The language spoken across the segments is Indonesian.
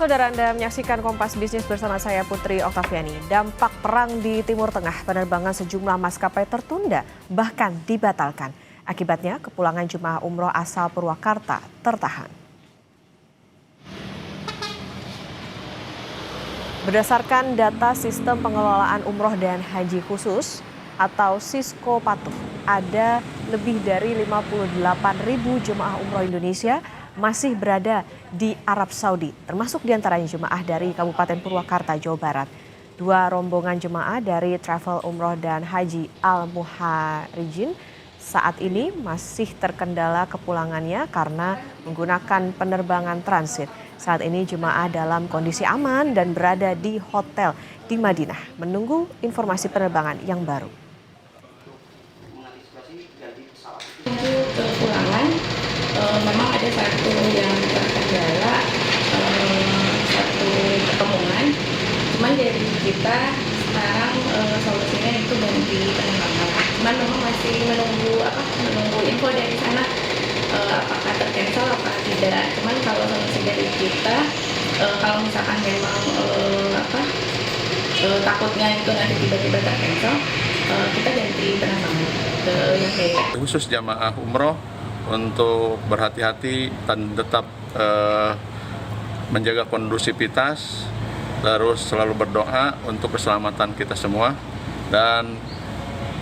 Saudara, Anda menyaksikan Kompas Bisnis bersama saya Putri Oktaviani. Dampak perang di Timur Tengah, penerbangan sejumlah maskapai tertunda, bahkan dibatalkan. Akibatnya, kepulangan jemaah umroh asal Purwakarta tertahan. Berdasarkan data Sistem Pengelolaan Umroh dan Haji Khusus atau Sisko Patuh, ada lebih dari 58.000 jemaah umroh Indonesia masih berada di Arab Saudi, termasuk diantaranya jemaah dari Kabupaten Purwakarta, Jawa Barat. Dua rombongan jemaah dari Travel Umroh dan Haji Al-Muharijin saat ini masih terkendala kepulangannya karena menggunakan penerbangan transit. Saat ini jemaah dalam kondisi aman dan berada di hotel di Madinah, menunggu informasi penerbangan yang baru. Kepulangan memang ada satu yang terkendala, satu ketemuan. Cuman dari kita sekarang solusinya itu ganti penerbangan. Cuman memang masih menunggu info dari sana, apakah tercancel apakah tidak. Cuman kalau solusi dari kita, kalau misalkan memang takutnya itu nanti tiba-tiba tercancel, kita ganti penerbangan ke yang kayak khusus jamaah umroh untuk berhati-hati dan tetap menjaga kondusivitas, terus selalu berdoa untuk keselamatan kita semua. Dan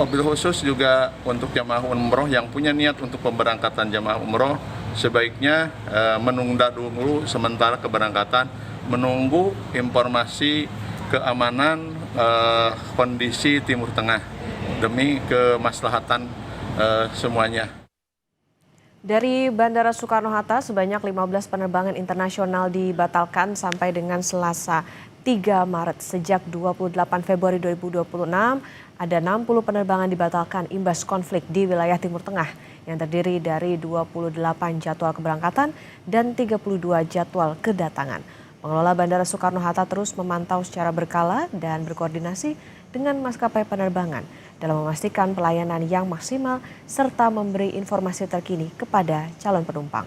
mobil khusus juga untuk jamaah umroh yang punya niat untuk pemberangkatan jamaah umroh sebaiknya menunda dulu sementara keberangkatan, menunggu informasi keamanan kondisi Timur Tengah demi kemaslahatan semuanya. Dari Bandara Soekarno-Hatta, sebanyak 15 penerbangan internasional dibatalkan sampai dengan Selasa 3 Maret. Sejak 28 Februari 2026, ada 60 penerbangan dibatalkan imbas konflik di wilayah Timur Tengah yang terdiri dari 28 jadwal keberangkatan dan 32 jadwal kedatangan. Pengelola Bandara Soekarno-Hatta terus memantau secara berkala dan berkoordinasi dengan maskapai penerbangan dalam memastikan pelayanan yang maksimal serta memberi informasi terkini kepada calon penumpang.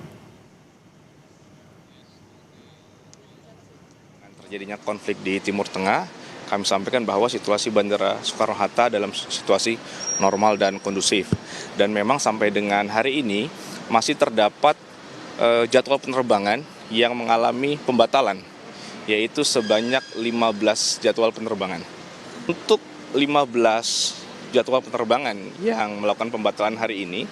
Terjadinya konflik di Timur Tengah, kami sampaikan bahwa situasi Bandara Soekarno-Hatta dalam situasi normal dan kondusif. Dan memang sampai dengan hari ini masih terdapat jadwal penerbangan yang mengalami pembatalan, yaitu sebanyak 15 jadwal penerbangan. Untuk 15 jadwal penerbangan yang melakukan pembatalan hari ini,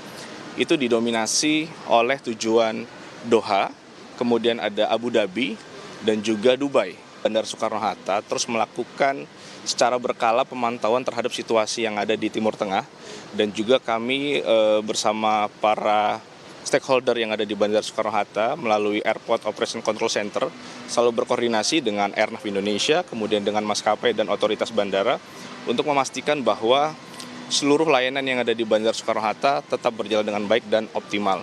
itu didominasi oleh tujuan Doha, kemudian ada Abu Dhabi, dan juga Dubai. Bandara Soekarno-Hatta terus melakukan secara berkala pemantauan terhadap situasi yang ada di Timur Tengah, dan juga kami bersama para stakeholder yang ada di Bandara Soekarno-Hatta melalui Airport Operation Control Center selalu berkoordinasi dengan Airnav Indonesia, kemudian dengan maskapai dan otoritas bandara untuk memastikan bahwa seluruh layanan yang ada di Bandara Soekarno-Hatta tetap berjalan dengan baik dan optimal.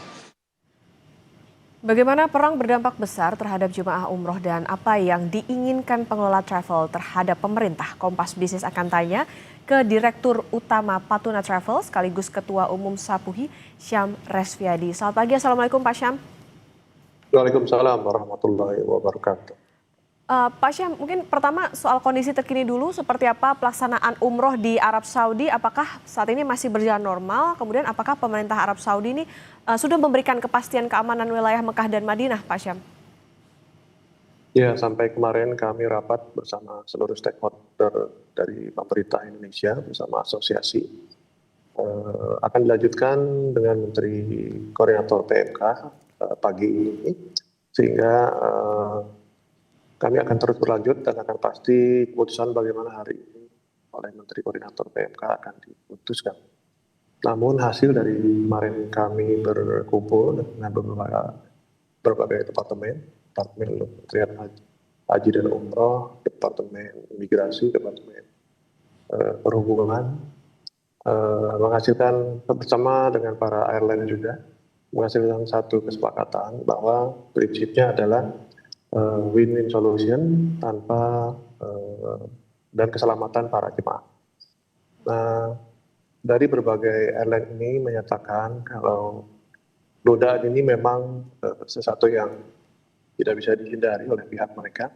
Bagaimana perang berdampak besar terhadap jemaah umroh dan apa yang diinginkan pengelola travel terhadap pemerintah? Kompas Bisnis akan tanya ke Direktur Utama Patuna Travel sekaligus Ketua Umum Sapuhi, Syam Resviadi. Selamat pagi, Assalamualaikum Pak Syam. Waalaikumsalam warahmatullahi wabarakatuh. Pak Syam, mungkin pertama soal kondisi terkini dulu, seperti apa pelaksanaan umroh di Arab Saudi, apakah saat ini masih berjalan normal, kemudian apakah pemerintah Arab Saudi ini sudah memberikan kepastian keamanan wilayah Mekah dan Madinah, Pak Syam? Ya, sampai kemarin kami rapat bersama seluruh stakeholder dari pemerintah Indonesia bersama asosiasi. Akan dilanjutkan dengan Menteri Koordinator PMK pagi ini, sehingga kami akan terus berlanjut dan akan pasti keputusan bagaimana hari ini oleh Menteri Koordinator PMK akan diputuskan. Namun hasil dari kemarin kami berkumpul dengan berbagai departemen Kementerian Haji dan Umroh, Departemen Imigrasi, Departemen Perhubungan, menghasilkan bersama dengan para airline juga, menghasilkan satu kesepakatan bahwa prinsipnya adalah win-win solution tanpa dan keselamatan para jemaah. Nah, dari berbagai airline ini menyatakan kalau godaan ini memang sesuatu yang tidak bisa dihindari oleh pihak mereka,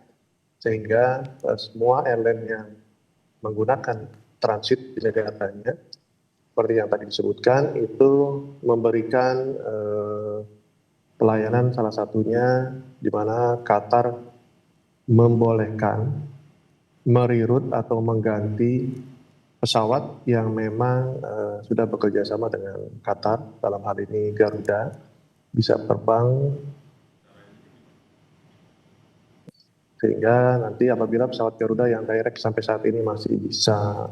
sehingga semua airline yang menggunakan transit di negaranya, seperti yang tadi disebutkan, itu memberikan pelayanan salah satunya di mana Qatar membolehkan mereroute atau mengganti pesawat yang memang sudah bekerja sama dengan Qatar, dalam hal ini Garuda, bisa terbang sehingga nanti apabila pesawat Garuda yang direct sampai saat ini masih bisa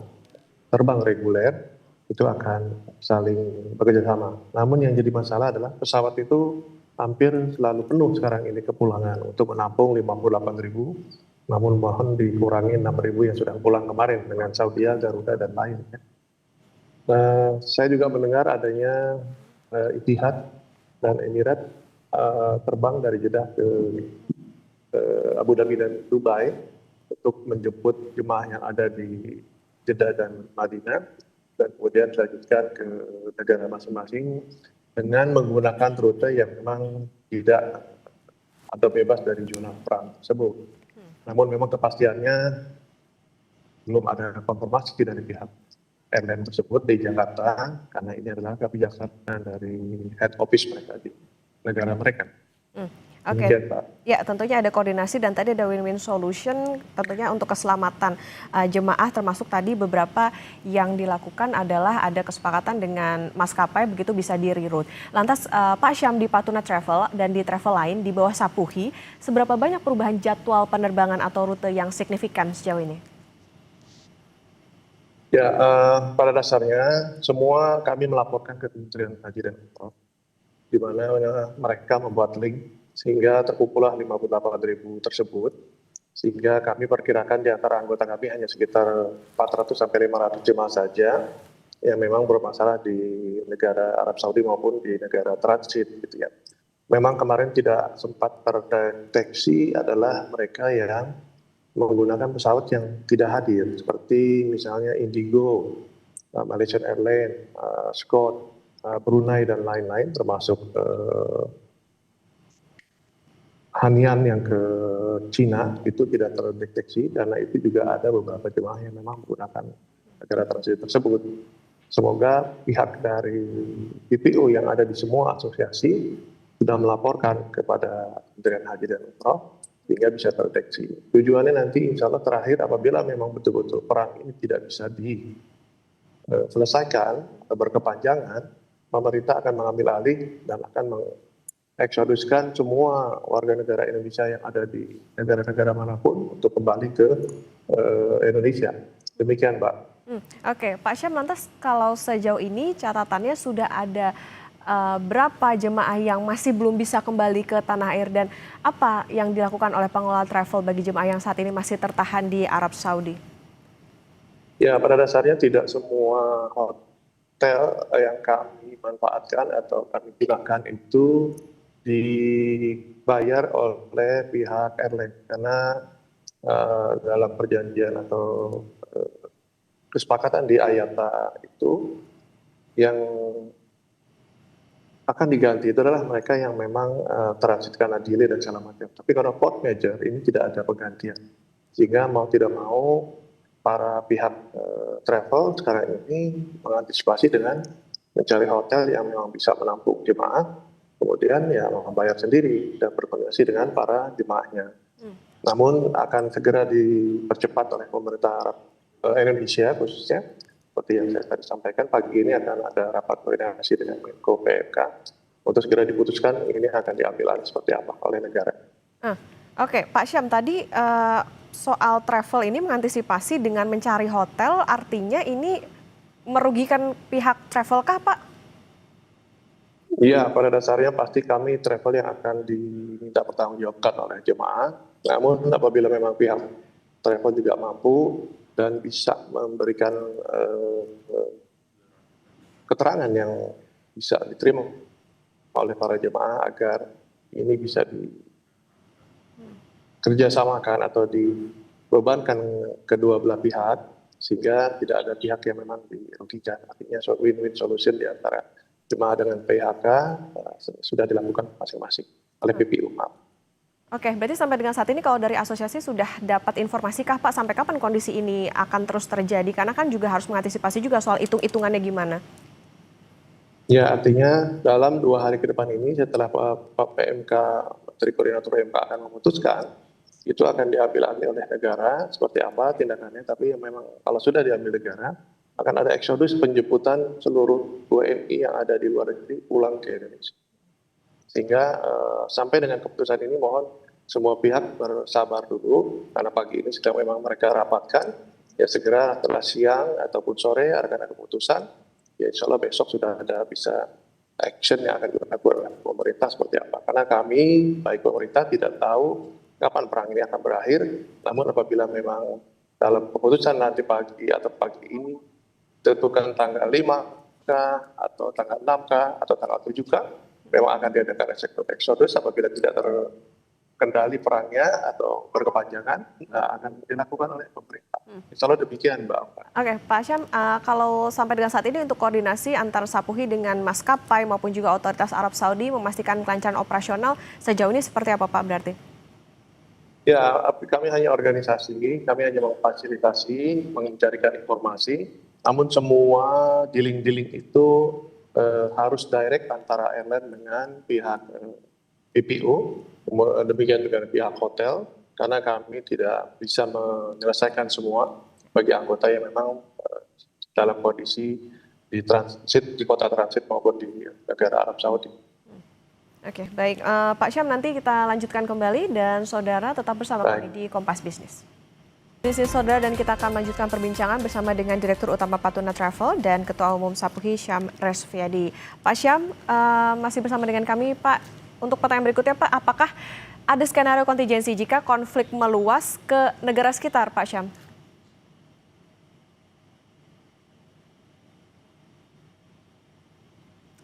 terbang reguler, itu akan saling bekerja sama. Namun yang jadi masalah adalah pesawat itu hampir selalu penuh sekarang ini kepulangan untuk menampung 58.000, namun mohon dikurangi 6.000 yang sudah pulang kemarin dengan Saudi, Garuda, dan lain. Saya juga mendengar adanya Etihad dan Emirates terbang dari Jeddah ke Abu Dhabi dan Dubai untuk menjemput jemaah yang ada di Jeddah dan Madinah, dan kemudian dilanjutkan ke negara masing-masing dengan menggunakan rute yang memang tidak atau bebas dari zona perang tersebut. Namun memang kepastiannya belum ada konfirmasi dari pihak airline tersebut di Jakarta, karena ini adalah kebijaksanaan dari head office mereka di negara mereka. Oke, ya tentunya ada koordinasi dan tadi ada win-win solution tentunya untuk keselamatan jemaah, termasuk tadi beberapa yang dilakukan adalah ada kesepakatan dengan maskapai begitu bisa di reroute. Lantas Pak Syam di Patuna Travel dan di travel lain di bawah Sapuhi, seberapa banyak perubahan jadwal penerbangan atau rute yang signifikan sejauh ini? Ya, pada dasarnya semua kami melaporkan ke Kementerian Haji dan Umroh, di mana mereka membuat link sehingga terkumpullah 58.000 tersebut, sehingga kami perkirakan di antara anggota kami hanya sekitar 400 sampai 500 jemaah saja yang memang bermasalah di negara Arab Saudi maupun di negara transit gitu ya. Memang kemarin tidak sempat terdeteksi adalah mereka yang menggunakan pesawat yang tidak hadir, seperti misalnya Indigo, Malaysian Airlines, Scott, Brunei dan lain-lain, termasuk Hanian yang ke Cina itu tidak terdeteksi, karena itu juga ada beberapa jemaah yang memang menggunakan negara transit tersebut. Semoga pihak dari BPO yang ada di semua asosiasi sudah melaporkan kepada Kementerian Haji dan Umroh sehingga bisa terdeteksi. Tujuannya nanti insya Allah terakhir apabila memang betul-betul perang ini tidak bisa diselesaikan atau berkepanjangan, pemerintah akan mengambil alih dan akan eksoduskan semua warga negara Indonesia yang ada di negara-negara manapun untuk kembali ke Indonesia. Demikian, Mbak. Oke, Pak Syam, lantas kalau sejauh ini catatannya sudah ada berapa jemaah yang masih belum bisa kembali ke tanah air dan apa yang dilakukan oleh pengelola travel bagi jemaah yang saat ini masih tertahan di Arab Saudi? Ya, pada dasarnya tidak semua hotel yang kami manfaatkan atau kami gunakan itu dibayar oleh pihak airline, karena dalam perjanjian atau kesepakatan di IATA itu yang akan diganti itu adalah mereka yang memang transit karena delay dan segala macam. Tapi kalau force major ini tidak ada penggantian, sehingga mau tidak mau para pihak travel sekarang ini mengantisipasi dengan mencari hotel yang memang bisa menampung jemaah, kemudian ya membayar sendiri dan berkoordinasi dengan para jemaahnya. Namun akan segera dipercepat oleh pemerintah Indonesia khususnya, seperti yang saya tadi sampaikan, pagi ini akan ada rapat koordinasi dengan Menko PMK untuk segera diputuskan ini akan diambil alih seperti apa oleh negara. Oke, Pak Syam, tadi soal travel ini mengantisipasi dengan mencari hotel, artinya ini merugikan pihak travel kah, Pak? Iya, pada dasarnya pasti kami travel yang akan diminta pertanggungjawabkan oleh jemaah. Namun apabila memang pihak travel juga mampu dan bisa memberikan keterangan yang bisa diterima oleh para jemaah agar ini bisa dikerjasamakan atau dibebankan kedua belah pihak, sehingga tidak ada pihak yang memang dirugikan. Artinya win-win solution di antara jemaah dengan PHK sudah dilakukan masing-masing oleh PPU. Oke, berarti sampai dengan saat ini kalau dari asosiasi sudah dapat informasi kah Pak sampai kapan kondisi ini akan terus terjadi? Karena kan juga harus mengantisipasi juga soal hitung-hitungannya gimana. Ya, artinya dalam 2 hari ke depan ini setelah Pak PMK, Menteri Koordinator PMK akan memutuskan, itu akan diambil alih oleh negara seperti apa tindakannya. Tapi memang kalau sudah diambil negara, akan ada eksodus penjemputan seluruh WNI yang ada di luar negeri pulang ke Indonesia. Sehingga sampai dengan keputusan ini mohon semua pihak bersabar dulu, karena pagi ini sedang memang mereka rapatkan, ya segera setelah siang ataupun sore akan ada keputusan, ya insya Allah besok sudah ada bisa action yang akan dilakukan oleh pemerintah seperti apa. Karena kami, baik pemerintah tidak tahu kapan perang ini akan berakhir, namun apabila memang dalam keputusan nanti pagi atau pagi ini tentukan tanggal 5 atau tanggal 6 atau tanggal 7 memang akan diadakan eksodus apabila tidak terkendali perangnya atau berkepanjangan akan dilakukan oleh pemerintah. Insya Allah demikian Mbak. Oke, Pak Syam, kalau sampai dengan saat ini untuk koordinasi antar Sapuhi dengan maskapai maupun juga otoritas Arab Saudi memastikan kelancaran operasional sejauh ini seperti apa Pak berarti? Ya, kami hanya organisasi, kami hanya memfasilitasi, mencarikan informasi, namun semua dealing-dealing itu harus direct antara airline dengan pihak BPO, demikian juga pihak hotel, karena kami tidak bisa menyelesaikan semua bagi anggota yang memang dalam kondisi di transit, di kota transit maupun di negara Arab Saudi. Oke, baik. Pak Syam, nanti kita lanjutkan kembali dan saudara tetap bersama kami di Kompas Bisnis. Bisnis saudara, dan kita akan lanjutkan perbincangan bersama dengan Direktur Utama Patuna Travel dan Ketua Umum Sapuhi Syam Resviadi. Pak Syam, masih bersama dengan kami Pak. Untuk pertanyaan berikutnya Pak, apakah ada skenario kontingensi jika konflik meluas ke negara sekitar Pak Syam?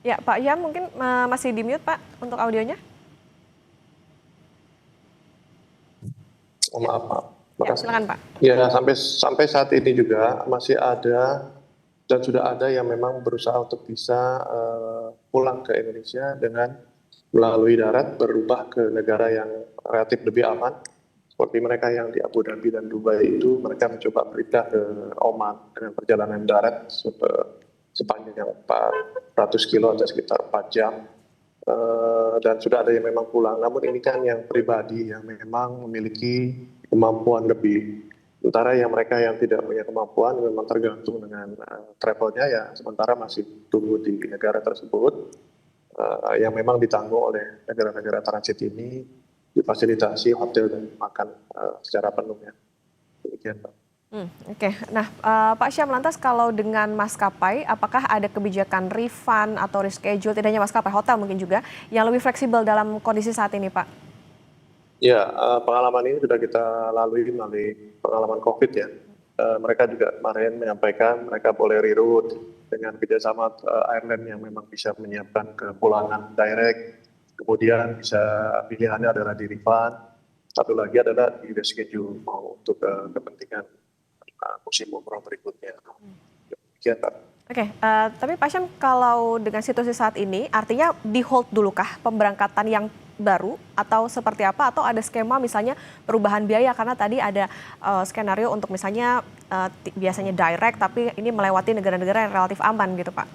Ya, Pak Syam mungkin masih di mute Pak untuk audionya. Maaf. Ya, silakan Pak. Ya, sampai saat ini juga masih ada dan sudah ada yang memang berusaha untuk bisa pulang ke Indonesia dengan melalui darat berubah ke negara yang relatif lebih aman. Seperti mereka yang di Abu Dhabi dan Dubai itu, mereka mencoba berpindah ke Oman dengan perjalanan darat sepanjang 400 kilo atau sekitar 4 jam. Dan sudah ada yang memang pulang. Namun ini kan yang pribadi yang memang memiliki kemampuan lebih. Sementara yang mereka yang tidak punya kemampuan memang tergantung dengan travelnya, ya sementara masih tunggu di negara tersebut yang memang ditanggung oleh negara-negara transit ini, difasilitasi hotel dan makan secara penuh ya. Demikian Pak. Oke. Nah, Pak Syam, lantas kalau dengan maskapai, apakah ada kebijakan refund atau reschedule, tidak hanya maskapai, hotel mungkin juga, yang lebih fleksibel dalam kondisi saat ini, Pak? Ya, pengalaman ini sudah kita lalui melalui pengalaman COVID ya. Mereka juga kemarin menyampaikan mereka boleh reroute dengan kerjasama airline yang memang bisa menyiapkan kepulangan direct. Kemudian bisa pilihannya adalah di refund. Satu lagi adalah di reschedule untuk kepentingan musim umroh berikutnya. Demikian Pak. Oke, tapi Pak Syam, kalau dengan situasi saat ini, artinya di hold dulu kah pemberangkatan yang baru atau seperti apa, atau ada skema misalnya perubahan biaya, karena tadi ada skenario untuk misalnya biasanya direct tapi ini melewati negara-negara yang relatif aman gitu Pak?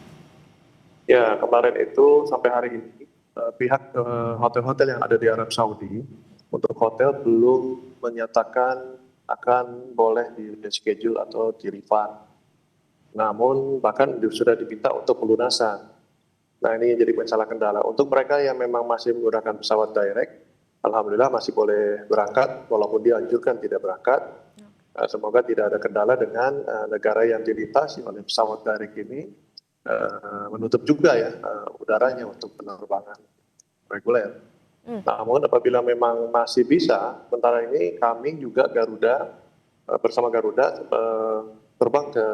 Ya, kemarin itu sampai hari ini pihak hotel-hotel yang ada di Arab Saudi untuk hotel belum menyatakan akan boleh di reschedule atau di refund. Namun bahkan sudah diminta untuk pelunasan. Nah, ini jadi masalah kendala. Untuk mereka yang memang masih menggunakan pesawat direct, alhamdulillah masih boleh berangkat, walaupun dianjurkan tidak berangkat. Semoga tidak ada kendala dengan negara yang dilintasi oleh pesawat direct ini, menutup juga ya udaranya untuk penerbangan reguler. Namun apabila memang masih bisa, sementara ini kami juga Garuda, bersama Garuda terbang ke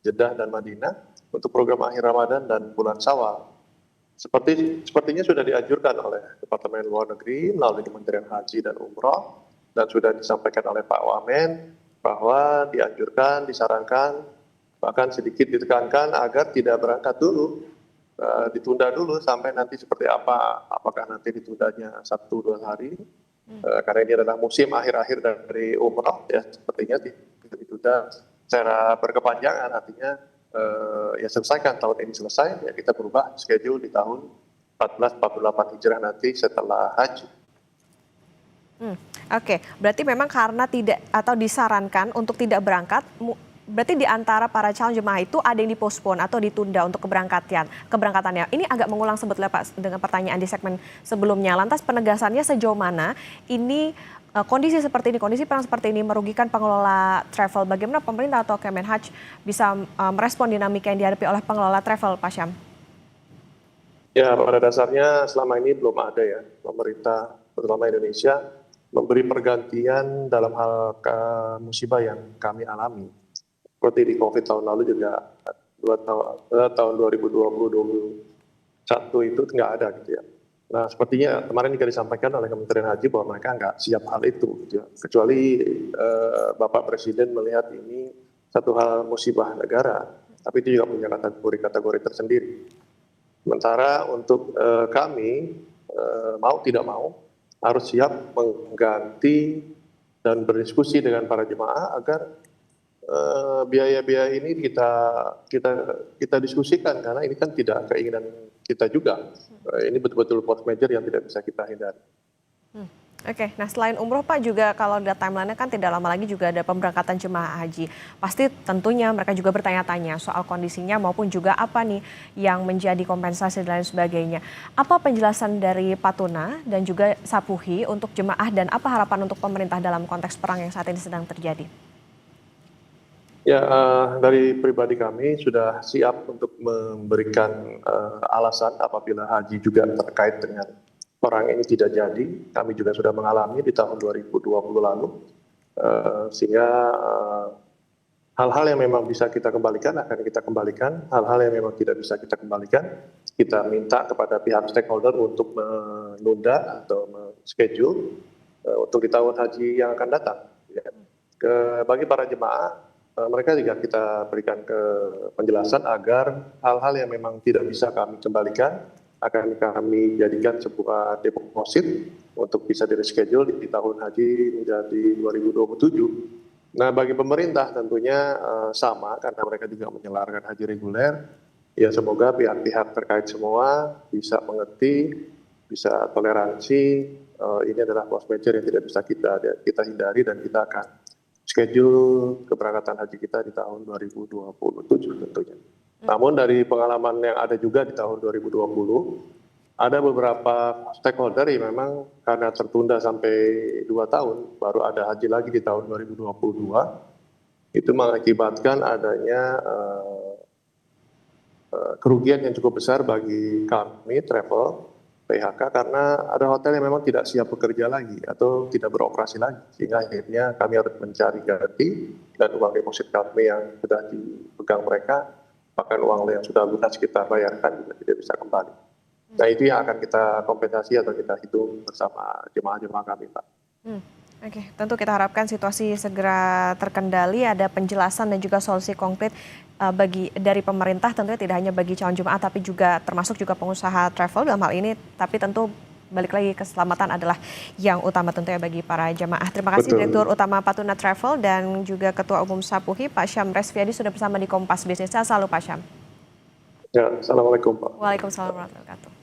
Jeddah dan Madinah untuk program akhir Ramadan dan bulan Syawal. Sepertinya sudah dianjurkan oleh Departemen Luar Negeri melalui Kementerian Haji dan Umroh, dan sudah disampaikan oleh Pak Wamen bahwa dianjurkan, disarankan, bahkan sedikit ditekankan agar tidak berangkat dulu, ditunda dulu sampai nanti seperti apa, apakah nanti ditundanya 1-2 hari Karena ini adalah musim akhir-akhir dari umroh ya, sepertinya ditunda secara berkepanjangan, artinya ya selesaikan tahun ini selesai, ya kita berubah schedule di tahun 1448 Hijrah nanti setelah haji. Oke, berarti memang karena tidak atau disarankan untuk tidak berangkat, berarti di antara para calon jemaah itu ada yang dipospon atau ditunda untuk keberangkatannya. Ini agak mengulang sebetulnya Pak dengan pertanyaan di segmen sebelumnya. Lantas penegasannya sejauh mana ini kondisi seperti ini, kondisi perang seperti ini merugikan pengelola travel? Bagaimana pemerintah atau Kemenhaj bisa merespon dinamika yang dihadapi oleh pengelola travel, Pak Syam? Ya, pada dasarnya selama ini belum ada ya pemerintah, terutama Indonesia, memberi pergantian dalam hal musibah yang kami alami. Seperti di COVID tahun lalu juga, tahun 2020-2021 itu nggak ada gitu ya. Nah, sepertinya kemarin juga disampaikan oleh Kementerian Haji bahwa mereka nggak siap hal itu, gitu ya. Kecuali Bapak Presiden melihat ini satu hal musibah negara, tapi itu juga punya kategori tersendiri. Sementara untuk kami, mau tidak mau, harus siap mengganti dan berdiskusi dengan para jemaah agar biaya-biaya ini kita diskusikan, karena ini kan tidak keinginan kita juga. Ini betul-betul force major yang tidak bisa kita hindari. Oke, nah selain umroh Pak juga kalau lihat timeline-nya kan tidak lama lagi juga ada pemberangkatan jemaah haji. Pasti tentunya mereka juga bertanya-tanya soal kondisinya maupun juga apa nih yang menjadi kompensasi dan lain sebagainya. Apa penjelasan dari Pak Tuna dan juga Sapuhi untuk jemaah dan apa harapan untuk pemerintah dalam konteks perang yang saat ini sedang terjadi? Ya, dari pribadi kami sudah siap untuk memberikan alasan apabila haji juga terkait dengan perang ini tidak jadi. Kami juga sudah mengalami di tahun 2020 lalu, sehingga hal-hal yang memang bisa kita kembalikan akan kita kembalikan, hal-hal yang memang tidak bisa kita kembalikan, kita minta kepada pihak stakeholder untuk menunda atau men-schedule untuk di tahun haji yang akan datang. Bagi para jemaah, mereka juga kita berikan penjelasan agar hal-hal yang memang tidak bisa kami kembalikan akan kami jadikan sebuah deposit untuk bisa di-reschedule di tahun haji menjadi 2027. Nah, bagi pemerintah tentunya sama, karena mereka juga menyelarkan haji reguler. Ya, semoga pihak-pihak terkait semua bisa mengerti, bisa toleransi. Ini adalah force major yang tidak bisa kita hindari, dan kita akan schedule keberangkatan haji kita di tahun 2027 tentunya. Namun dari pengalaman yang ada juga di tahun 2020, ada beberapa stakeholder yang memang karena tertunda sampai 2 tahun, baru ada haji lagi di tahun 2022, itu mengakibatkan adanya kerugian yang cukup besar bagi kami, travel, PHK, karena ada hotel yang memang tidak siap bekerja lagi atau tidak beroperasi lagi, sehingga akhirnya kami harus mencari ganti, dan uang deposit kami yang sudah dipegang mereka, bahkan uang yang sudah lunas kita bayarkan juga tidak bisa kembali. Nah, itu yang akan kita kompensasi atau kita hitung bersama jemaah-jemaah kami, Pak. Oke, tentu kita harapkan situasi segera terkendali, ada penjelasan dan juga solusi konkret dari pemerintah, tentunya tidak hanya bagi calon jemaah tapi juga termasuk juga pengusaha travel dalam hal ini, tapi tentu balik lagi keselamatan adalah yang utama tentunya bagi para jemaah. Terima kasih. Betul. Direktur Utama Pak Tuna Travel dan juga Ketua Umum Sapuhi Pak Syam Resviadi sudah bersama di Kompas Bisnis. Saya selalu Pak Syam. Ya, Assalamualaikum Pak. Waalaikumsalam warahmatullahi wabarakatuh.